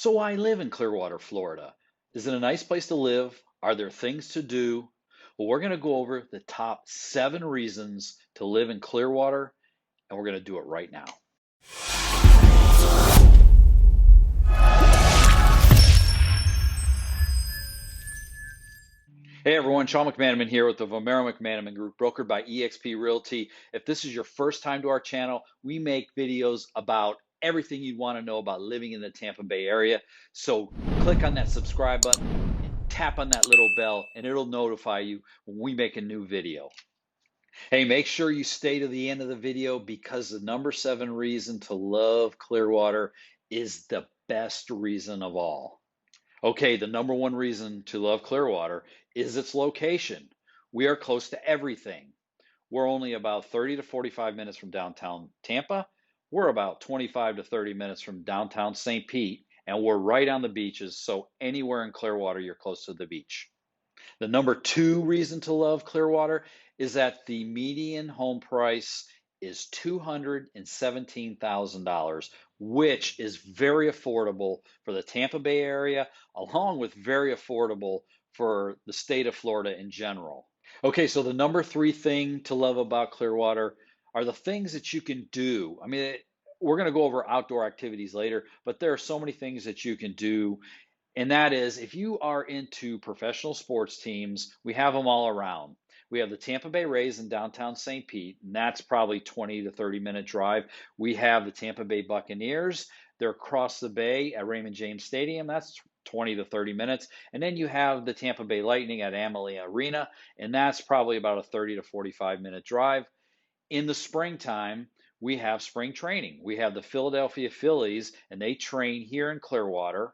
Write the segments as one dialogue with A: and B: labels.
A: So I live in Clearwater, Florida. Is it a nice place to live? Are there things to do? Well, we're going to go over the top 7 reasons to live in Clearwater, and we're going to do it right now. Hey everyone, Sean McManaman here with the Vomero McManaman Group, brokered by eXp Realty. If this is your first time to our channel, we make videos about everything you'd want to know about living in the Tampa Bay area. So click on that subscribe button and tap on that little bell, and it'll notify you when we make a new video. Hey, make sure you stay to the end of the video because the number 7 reason to love Clearwater is the best reason of all. Okay, the number 1 reason to love Clearwater is its location. We are close to everything. We're only about 30 to 45 minutes from downtown Tampa. We're about 25 to 30 minutes from downtown St. Pete, and we're right on the beaches, so anywhere in Clearwater, you're close to the beach. The number 2 reason to love Clearwater is that the median home price is $217,000, which is very affordable for the Tampa Bay area, along with very affordable for the state of Florida in general. Okay, so the number 3 thing to love about Clearwater are the things that you can do. I mean, we're going to go over outdoor activities later, but there are so many things that you can do, and that is, if you are into professional sports teams, we have them all around. We have the Tampa Bay Rays in downtown St. Pete, and that's probably 20 to 30-minute drive. We have the Tampa Bay Buccaneers. They're across the bay at Raymond James Stadium. That's 20 to 30 minutes. And then you have the Tampa Bay Lightning at Amalie Arena, and that's probably about a 30 to 45-minute drive. In the springtime, we have spring training. We have the Philadelphia Phillies, and they train here in Clearwater.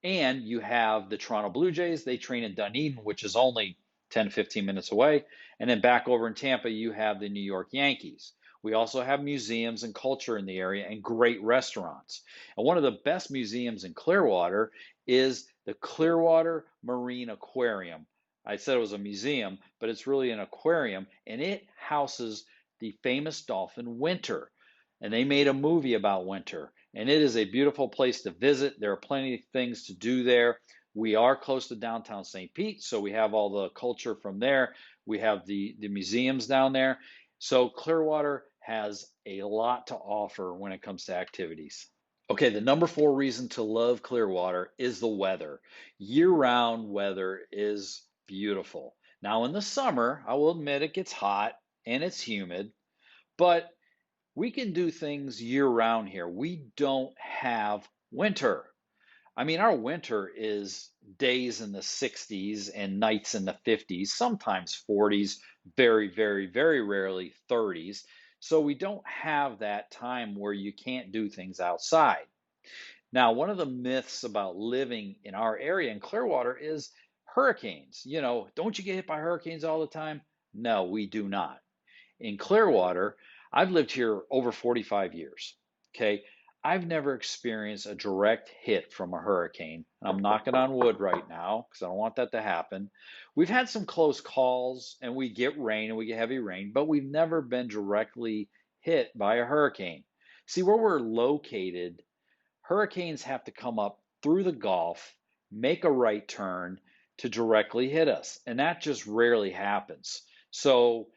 A: And you have the Toronto Blue Jays. They train in Dunedin, which is only 10, 15 minutes away. And then back over in Tampa, you have the New York Yankees. We also have museums and culture in the area and great restaurants. And one of the best museums in Clearwater is the Clearwater Marine Aquarium. I said it was a museum, but it's really an aquarium, and it houses the famous dolphin Winter. And they made a movie about Winter, and it is a beautiful place to visit. There are plenty of things to do there. We are close to downtown St. Pete, so we have all the culture from there. We have the museums down there. So Clearwater has a lot to offer when it comes to activities. Okay, the number 4 reason to love Clearwater is the weather. Year-round weather is beautiful. Now in the summer, I will admit it gets hot and it's humid, but we can do things year round here. We don't have winter. I mean, our winter is days in the 60s and nights in the 50s, sometimes 40s, very, very, very rarely 30s. So we don't have that time where you can't do things outside. Now, one of the myths about living in our area in Clearwater is hurricanes. Don't you get hit by hurricanes all the time? No, we do not. In Clearwater, I've lived here over 45 years. Okay. I've never experienced a direct hit from a hurricane. I'm knocking on wood right now because I don't want that to happen. We've had some close calls and we get rain and we get heavy rain, but we've never been directly hit by a hurricane. See, where we're located, hurricanes have to come up through the Gulf, make a right turn to directly hit us. And that just rarely happens. So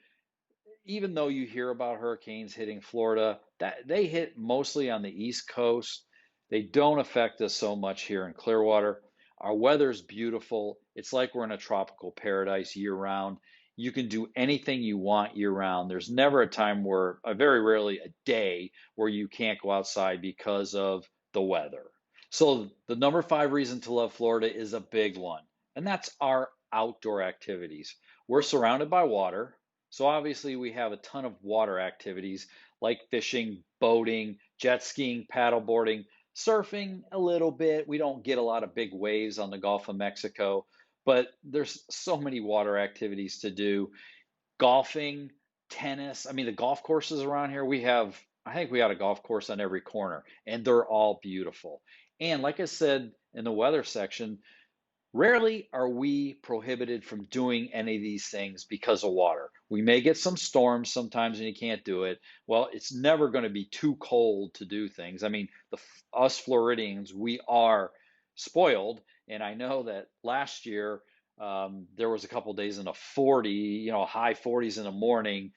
A: even though you hear about hurricanes hitting Florida, that they hit mostly on the East Coast. They don't affect us so much here in Clearwater. Our weather's beautiful. It's like we're in a tropical paradise year round. You can do anything you want year round. There's never a time where, very rarely a day, where you can't go outside because of the weather. So the number 5 reason to love Florida is a big one, and that's our outdoor activities. We're surrounded by water. So obviously we have a ton of water activities like fishing, boating, jet skiing, paddleboarding, surfing a little bit. We don't get a lot of big waves on the Gulf of Mexico, but there's so many water activities to do. Golfing, tennis. I mean, the golf courses around here, I think we got a golf course on every corner, and they're all beautiful. And like I said in the weather section, rarely are we prohibited from doing any of these things because of water. We may get some storms sometimes and you can't do it. Well, it's never going to be too cold to do things. I mean, us Floridians, we are spoiled. And I know that last year there was a couple days in the 40, high 40s in the morning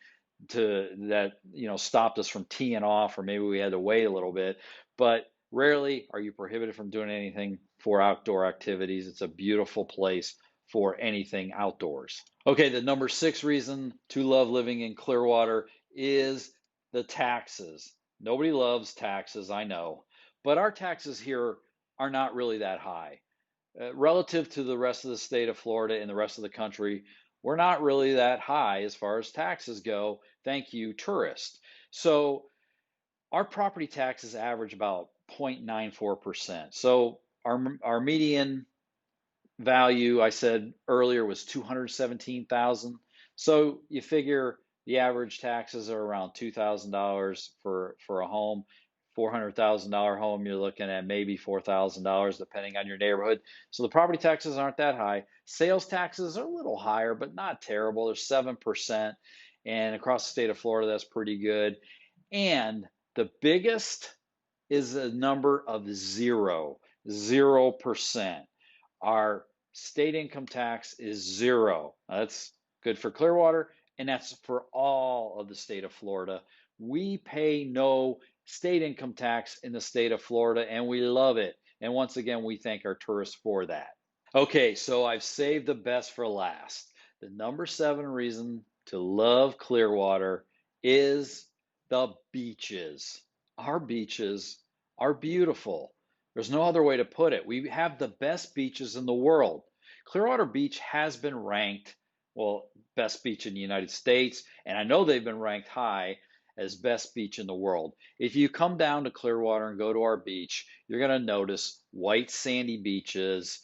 A: to that stopped us from teeing off, or maybe we had to wait a little bit. But rarely are you prohibited from doing anything for outdoor activities. It's a beautiful place for anything outdoors. Okay, the number 6 reason to love living in Clearwater is the taxes. Nobody loves taxes, I know, but our taxes here are not really that high. Relative to the rest of the state of Florida and the rest of the country, we're not really that high as far as taxes go. Thank you, tourists. So our property taxes average about 0.94%. So our median value, I said earlier, was 217,000. So you figure the average taxes are around $2,000 for a home. $400,000 home, you're looking at maybe $4,000 depending on your neighborhood. So the property taxes aren't that high. Sales taxes are a little higher, but not terrible. They're 7%. And across the state of Florida, that's pretty good. And the biggest is a number of 0%. Our state income tax is 0. Now, that's good for Clearwater, and that's for all of the state of Florida. We pay no state income tax in the state of Florida, and we love it. And once again, we thank our tourists for that. Okay, so I've saved the best for last. The number 7 reason to love Clearwater is the beaches. Our beaches are beautiful. There's no other way to put it. We have the best beaches in the world. Clearwater Beach has been ranked, well, best beach in the United States, and I know they've been ranked high as best beach in the world. If you come down to Clearwater and go to our beach, you're going to notice white sandy beaches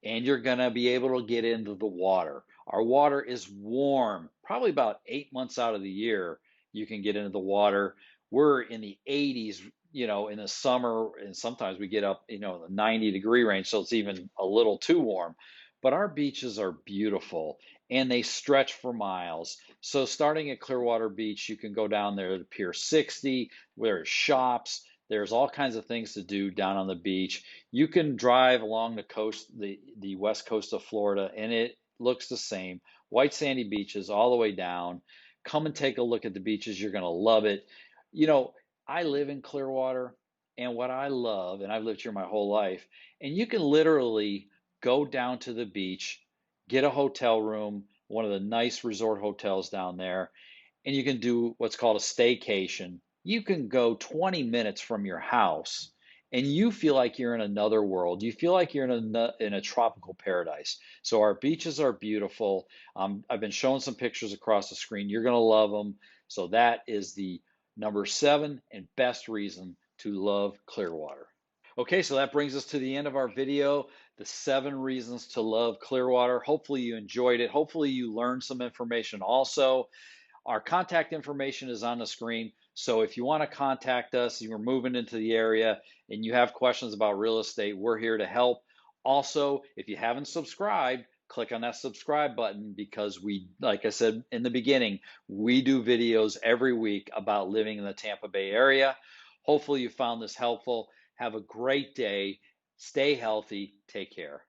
A: and you're going to be able to get into the water. Our water is warm, probably about 8 months out of the year. You can get into the water. We're in the 80s, in the summer, and sometimes we get up, the 90-degree range, so it's even a little too warm. But our beaches are beautiful and they stretch for miles. So starting at Clearwater Beach, you can go down there to Pier 60, where there's shops, there's all kinds of things to do down on the beach. You can drive along the coast, the west coast of Florida, and it looks the same. White sandy beaches all the way down. Come and take a look at the beaches. You're going to love it. You know, I live in Clearwater, and what I love, and I've lived here my whole life, and you can literally go down to the beach, get a hotel room, one of the nice resort hotels down there, and you can do what's called a staycation. You can go 20 minutes from your house and you feel like you're in another world. You feel like you're in a tropical paradise. So our beaches are beautiful. I've been showing some pictures across the screen. You're going to love them. So that is the number 7 and best reason to love Clearwater. Okay, so that brings us to the end of our video, the 7 reasons to love Clearwater. Hopefully you enjoyed it. Hopefully you learned some information also. Our contact information is on the screen. So if you want to contact us, you're moving into the area and you have questions about real estate, we're here to help. Also, if you haven't subscribed, click on that subscribe button because we, like I said in the beginning, we do videos every week about living in the Tampa Bay area. Hopefully you found this helpful. Have a great day. Stay healthy. Take care.